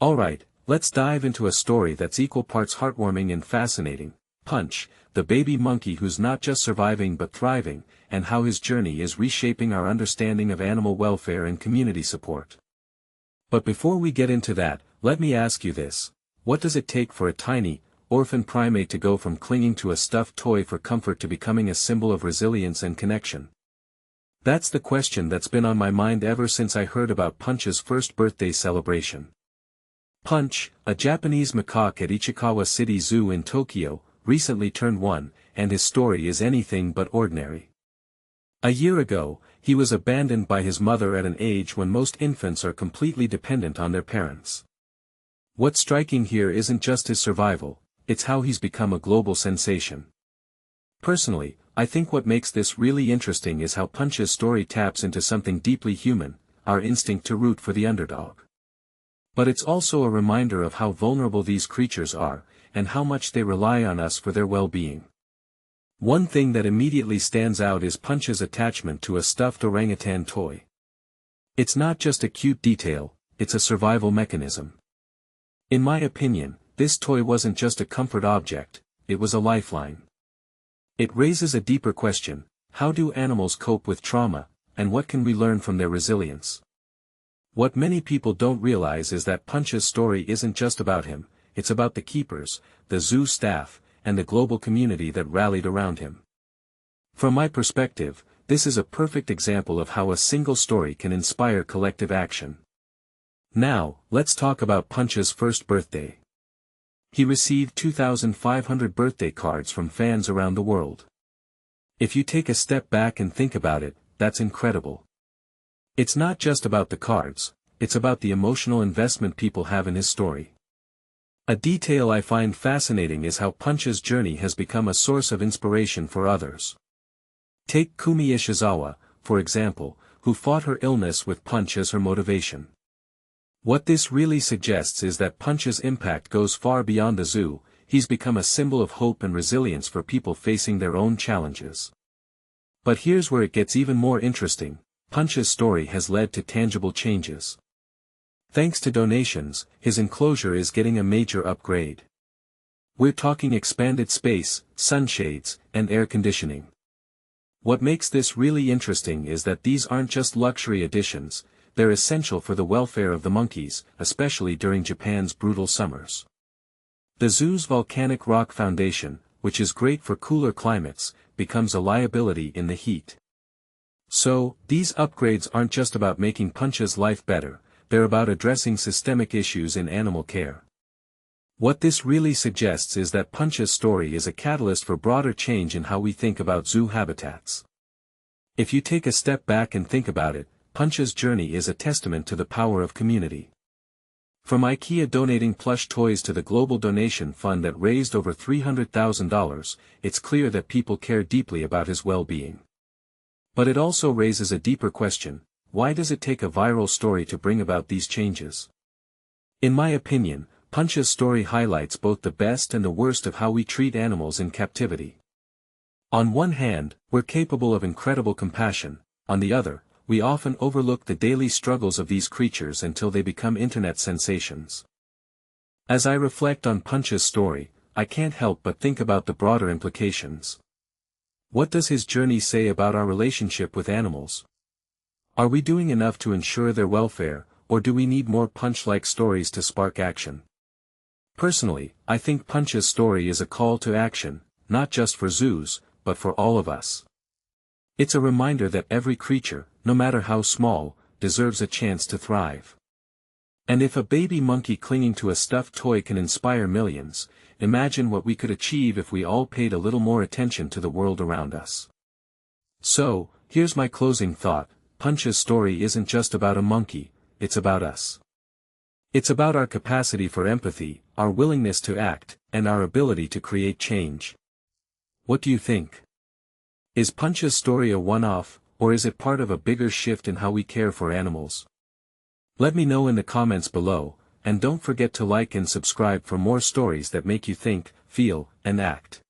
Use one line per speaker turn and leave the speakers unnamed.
Alright, let's dive into a story that's equal parts heartwarming and fascinating. Punch, the baby monkey who's not just surviving but thriving, and how his journey is reshaping our understanding of animal welfare and community support. But before we get into that, let me ask you this. What does it take for a tiny, orphan primate to go from clinging to a stuffed toy for comfort to becoming a symbol of resilience and connection? That's the question that's been on my mind ever since I heard about Punch's first birthday celebration. Punch, a Japanese macaque at Ichikawa City Zoo in Tokyo, recently turned 1, and his story is anything but ordinary. A year ago, he was abandoned by his mother at an age when most infants are completely dependent on their parents. What's striking here isn't just his survival, it's how he's become a global sensation. Personally, I think what makes this really interesting is how Punch's story taps into something deeply human, our instinct to root for the underdog. But it's also a reminder of how vulnerable these creatures are, and how much they rely on us for their well-being. One thing that immediately stands out is Punch's attachment to a stuffed orangutan toy. It's not just a cute detail, it's a survival mechanism. In my opinion, this toy wasn't just a comfort object, it was a lifeline. It raises a deeper question: how do animals cope with trauma, and what can we learn from their resilience? What many people don't realize is that Punch's story isn't just about him, it's about the keepers, the zoo staff, and the global community that rallied around him. From my perspective, this is a perfect example of how a single story can inspire collective action. Now, let's talk about Punch's first birthday. He received 2,500 birthday cards from fans around the world. If you take a step back and think about it, that's incredible. It's not just about the cards, it's about the emotional investment people have in his story. A detail I find fascinating is how Punch's journey has become a source of inspiration for others. Take Kumi Ishizawa, for example, who fought her illness with Punch as her motivation. What this really suggests is that Punch's impact goes far beyond the zoo. He's become a symbol of hope and resilience for people facing their own challenges. But here's where it gets even more interesting. Punch's story has led to tangible changes. Thanks to donations, his enclosure is getting a major upgrade. We're talking expanded space, sunshades, and air conditioning. What makes this really interesting is that these aren't just luxury additions, they're essential for the welfare of the monkeys, especially during Japan's brutal summers. The zoo's volcanic rock foundation, which is great for cooler climates, becomes a liability in the heat. So, these upgrades aren't just about making Punch's life better, they're about addressing systemic issues in animal care. What this really suggests is that Punch's story is a catalyst for broader change in how we think about zoo habitats. If you take a step back and think about it, Punch's journey is a testament to the power of community. From IKEA donating plush toys to the global donation fund that raised over $300,000, it's clear that people care deeply about his well-being. But it also raises a deeper question: why does it take a viral story to bring about these changes? In my opinion, Punch's story highlights both the best and the worst of how we treat animals in captivity. On one hand, we're capable of incredible compassion; on the other, we often overlook the daily struggles of these creatures until they become internet sensations. As I reflect on Punch's story, I can't help but think about the broader implications. What does his journey say about our relationship with animals? Are we doing enough to ensure their welfare, or do we need more Punch-like stories to spark action? Personally, I think Punch's story is a call to action, not just for zoos, but for all of us. It's a reminder that every creature, no matter how small, deserves a chance to thrive. And if a baby monkey clinging to a stuffed toy can inspire millions, imagine what we could achieve if we all paid a little more attention to the world around us. So, here's my closing thought: Punch's story isn't just about a monkey, it's about us. It's about our capacity for empathy, our willingness to act, and our ability to create change. What do you think? Is Punch's story a one-off, or is it part of a bigger shift in how we care for animals? Let me know in the comments below, and don't forget to like and subscribe for more stories that make you think, feel, and act.